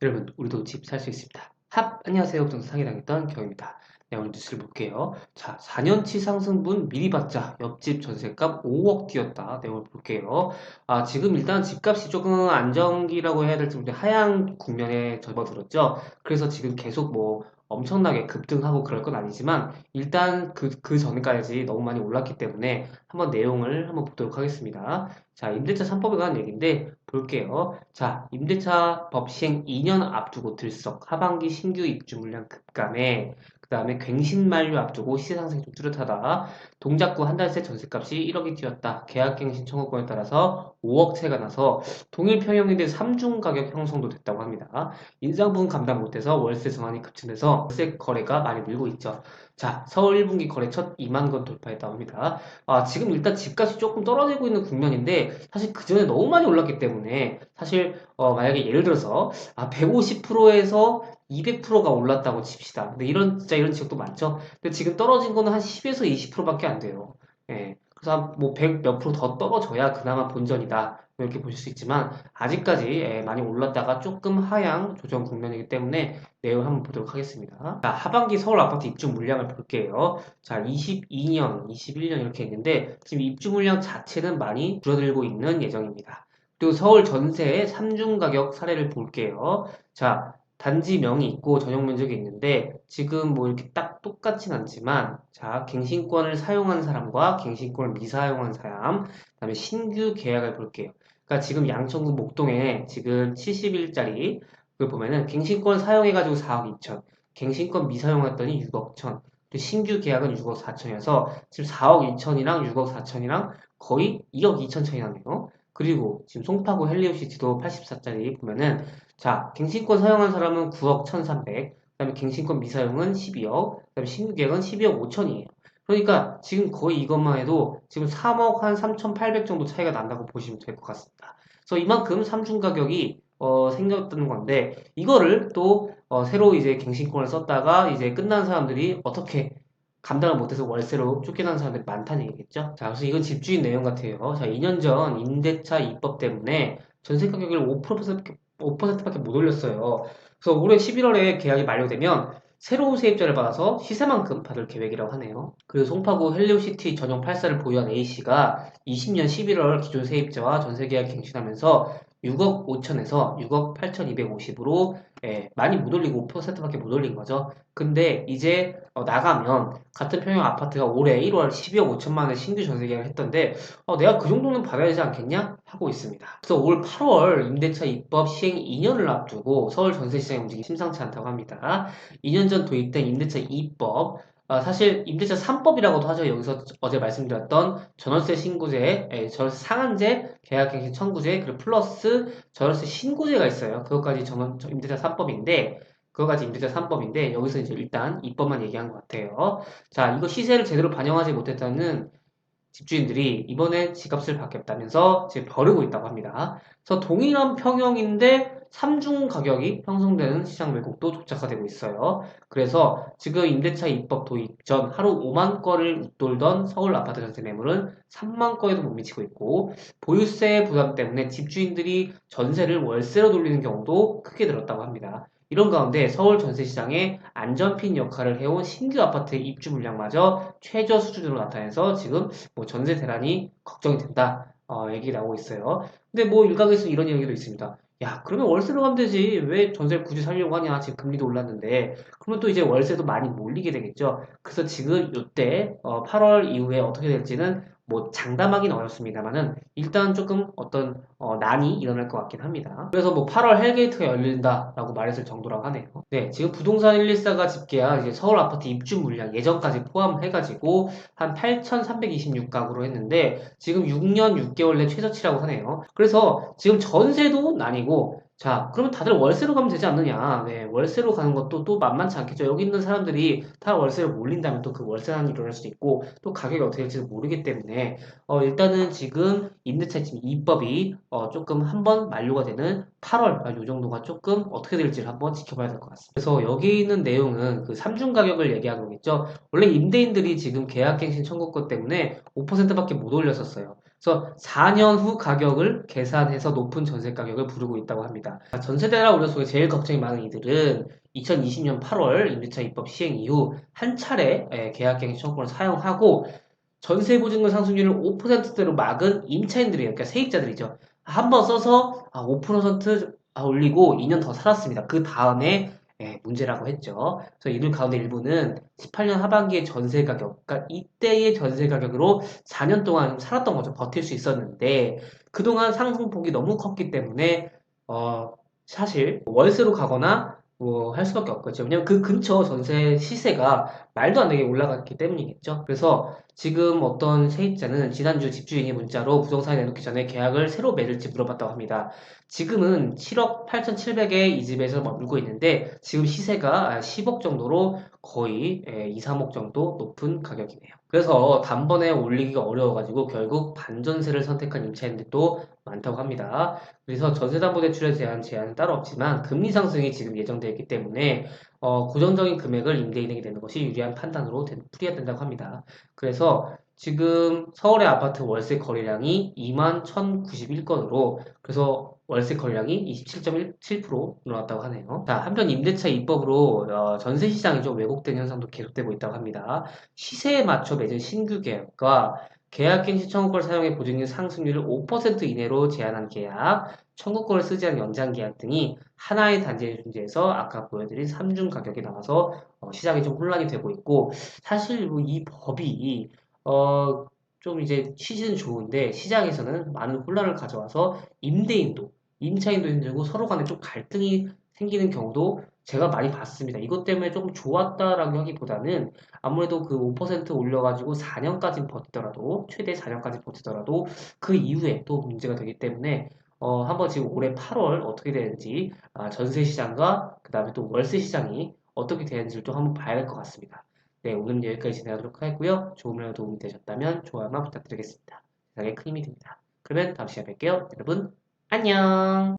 여러분, 우리도 집 살 수 있습니다. 안녕하세요. 부동산 사기당했던 경입니다. 네, 오늘 뉴스를 볼게요. 자, 4년치 상승분 미리 받자. 옆집 전세값 5억 뛰었다. 내용을 볼게요. 지금 일단 집값이 조금 안정기라고 해야 될지 모르겠는데 하향 국면에 접어들었죠. 그래서 지금 계속 뭐 엄청나게 급등하고 그럴 건 아니지만 일단 그 전까지 너무 많이 올랐기 때문에 한번 내용을 한번 보도록 하겠습니다. 자, 임대차 3법에 관한 얘기인데 볼게요. 자, 임대차 법 시행 2년 앞두고 들썩 하반기 신규 입주 물량 급감에 그 다음에 갱신 만료 앞두고 시세 상승이 좀 뚜렷하다. 동작구 한 달 새 전세값이 1억이 뛰었다. 계약갱신 청구권에 따라서 5억 채가 나서 동일 평형인데 3중 가격 형성도 됐다고 합니다. 인상 부분 감당 못해서 월세 전환이 급증돼서 월세 거래가 많이 늘고 있죠. 자, 서울 1분기 거래 첫 2만 건 돌파했다고 합니다. 지금 일단 집값이 조금 떨어지고 있는 국면인데 사실 그 전에 너무 많이 올랐기 때문에 사실 만약에 예를 들어서 150%에서 200%가 올랐다고 칩시다. 근데 진짜 이런 지역도 많죠. 근데 지금 떨어진 거는 한 10에서 20%밖에 안 돼요. 예. 그래서 뭐 100 몇 프로 더 떨어져야 그나마 본전이다. 이렇게 보실 수 있지만 아직까지 많이 올랐다가 조금 하향 조정 국면이기 때문에 내용 한번 보도록 하겠습니다. 자, 하반기 서울 아파트 입주 물량을 볼게요. 자, 22년, 21년 이렇게 있는데 지금 입주 물량 자체는 많이 줄어들고 있는 예정입니다. 그리고 서울 전세의 3중 가격 사례를 볼게요. 자, 단지 명이 있고 전용 면적이 있는데 지금 뭐 이렇게 딱 똑같진 않지만 자, 갱신권을 사용한 사람과 갱신권을 미사용한 사람, 그다음에 신규 계약을 볼게요. 그러니까 지금 양천구 목동에 지금 70일짜리 그걸 보면은 갱신권 사용해가지고 4억 2천, 갱신권 미사용했더니 6억 천, 또 신규 계약은 6억 4천이어서 지금 4억 2천이랑 6억 4천이랑 거의 2억 2천 차이 나네요. 그리고 지금 송파구 헬리오시티도 84짜리 보면은 자, 갱신권 사용한 사람은 9억 1,300, 그다음에 갱신권 미사용은 12억, 그다음에 신규 계약은 12억 5천이에요. 그러니까 지금 거의 이것만 해도 지금 3억 한 3,800 정도 차이가 난다고 보시면 될 것 같습니다. 그래서 이만큼 삼중 가격이 생겼던 건데 이거를 또 새로 이제 갱신권을 썼다가 이제 끝난 사람들이 어떻게 감당을 못해서 월세로 쫓겨난 사람들이 많다는 얘기겠죠. 자, 그래서 이건 집주인 내용 같아요. 자, 2년 전 임대차 입법 때문에 전세 가격을 5%밖에 못 올렸어요. 그래서 올해 11월에 계약이 만료되면 새로운 세입자를 받아서 시세만큼 받을 계획이라고 하네요. 그리고 송파구 헬리오시티 전용 8사를 보유한 A씨가 20년 11월 기존 세입자와 전세 계약 갱신하면서 6억 5천에서 6억 8,250으로 많이 못 올리고 5%밖에 못 올린 거죠. 근데 이제 나가면 같은 평형 아파트가 올해 1월 12억 5천만 원에 신규 전세 계약을 했던데 내가 그 정도는 받아야 되지 않겠냐? 하고 있습니다. 그래서 올 8월 임대차 입법 시행 2년을 앞두고 서울 전세 시장의 움직임이 심상치 않다고 합니다. 2년 전 도입된 임대차 입법 사실 임대차 3법이라고도 하죠. 여기서 어제 말씀드렸던 전월세 신고제, 전월세 상한제, 계약갱신 청구제, 그리고 플러스 전월세 신고제가 있어요. 그것까지 임대차 3법인데 그거까지 임대차 3법인데 여기서 이제 일단 입법만 얘기한 것 같아요. 자, 이거 시세를 제대로 반영하지 못했다는 집주인들이 이번에 집값을 받겠다면서 지금 벼르고 있다고 합니다. 그래서 동일한 평형인데 3중 가격이 형성되는 시장 왜곡도 조작가 되고 있어요. 그래서 지금 임대차 입법 도입 전 하루 5만 건을 웃돌던 서울 아파트 전세 매물은 3만 건에도 못 미치고 있고 보유세 부담 때문에 집주인들이 전세를 월세로 돌리는 경우도 크게 늘었다고 합니다. 이런 가운데 서울 전세시장에 안전핀 역할을 해온 신규 아파트 입주 물량마저 최저 수준으로 나타나서 지금 뭐 전세 대란이 걱정이 된다. 얘기 나오고 있어요. 근데 뭐 일각에서 이런 얘기도 있습니다. 야, 그러면 월세로 가면 되지. 왜 전세를 굳이 살려고 하냐. 지금 금리도 올랐는데. 그러면 또 이제 월세도 많이 몰리게 되겠죠. 그래서 지금 이때 8월 이후에 어떻게 될지는 뭐 장담하기는 어렵습니다만은 일단 조금 어떤 난이 일어날 것 같긴 합니다. 그래서 뭐 8월 헬게이트가 열린다라고 말했을 정도라고 하네요. 네, 지금 부동산 114가 집계한 이제 서울 아파트 입주 물량 예전까지 포함해가지고 한 8,326가구로 했는데 지금 6년 6개월 내 최저치라고 하네요. 그래서 지금 전세도 난이고 자, 그러면 다들 월세로 가면 되지 않느냐. 네, 월세로 가는 것도 또 만만치 않겠죠. 여기 있는 사람들이 다 월세를 몰린다면 또 그 월세난이 일어날 수도 있고 또 가격이 어떻게 될지도 모르기 때문에 일단은 지금 임대차 지금 입법이 조금 한번 만료가 되는 8월 요 정도가 조금 어떻게 될지를 한번 지켜봐야 될 것 같습니다. 그래서 여기 있는 내용은 그 3중 가격을 얘기하는 거겠죠. 원래 임대인들이 지금 계약갱신 청구권 때문에 5%밖에 못 올렸었어요. 그래서 4년 후 가격을 계산해서 높은 전세 가격을 부르고 있다고 합니다. 전세 대란 우려 속에 제일 걱정이 많은 이들은 2020년 8월 임대차 입법 시행 이후 한 차례 계약갱신 청구권을 사용하고 전세 보증금 상승률을 5%대로 막은 임차인들이에요. 그러니까 세입자들이죠. 한 번 써서 5% 올리고 2년 더 살았습니다. 그 다음에 문제라고 했죠. 그래서 이들 가운데 일부는 18년 하반기의 전세 가격, 그러니까 이때의 전세 가격으로 4년 동안 살았던 거죠. 버틸 수 있었는데 그동안 상승폭이 너무 컸기 때문에 어, 사실 월세로 가거나 뭐 할 수밖에 없겠죠. 왜냐면 그 근처 전세 시세가 말도 안 되게 올라갔기 때문이겠죠. 그래서 지금 어떤 세입자는 지난주 집주인이 문자로 부동산에 내놓기 전에 계약을 새로 맺을지 물어봤다고 합니다. 지금은 7억 8,700에 이 집에서 머물고 있는데 지금 시세가 10억 정도로 거의 2, 3억 정도 높은 가격이네요. 그래서 단번에 올리기가 어려워가지고 결국 반전세를 선택한 임차인들도 많다고 합니다. 그래서 전세담보대출에 대한 제한은 따로 없지만 금리 상승이 지금 예정되어 있기 때문에 고정적인 금액을 임대인에게 내는 것이 유리한 판단으로 풀이해야 된다고 합니다. 그래서 지금 서울의 아파트 월세 거래량이 2만 1,091건으로 그래서 월세 거래량이 27.17% 늘어났다고 하네요. 자, 한편 임대차 입법으로 전세 시장이 좀 왜곡된 현상도 계속되고 있다고 합니다. 시세에 맞춰 맺은 신규 계약과 계약갱신 청구권을 사용해 보증금 상승률을 5% 이내로 제한한 계약, 청구권을 쓰지 않은 연장 계약 등이 하나의 단지에 존재해서 아까 보여드린 3중 가격이 나와서 시장이 좀 혼란이 되고 있고 사실 뭐이 법이 어, 좀 이제 취지는 좋은데 시장에서는 많은 혼란을 가져와서 임대인도 임차인도 힘들고 서로 간에 좀 갈등이 생기는 경우도 제가 많이 봤습니다. 이것 때문에 조금 좋았다라고 하기보다는 아무래도 그 5% 올려가지고 4년까지 버티더라도 최대 4년까지 버티더라도 그 이후에 또 문제가 되기 때문에 한번 지금 올해 8월 어떻게 되는지 전세 시장과 그 다음에 또 월세 시장이 어떻게 되는지를 또 한번 봐야 될 것 같습니다. 네, 오늘은 여기까지 진행하도록 하고요. 조금이라도 도움이 되셨다면 좋아요만 부탁드리겠습니다. 세상에 큰 힘이 됩니다. 그러면 다음 시간에 뵐게요. 여러분, 안녕!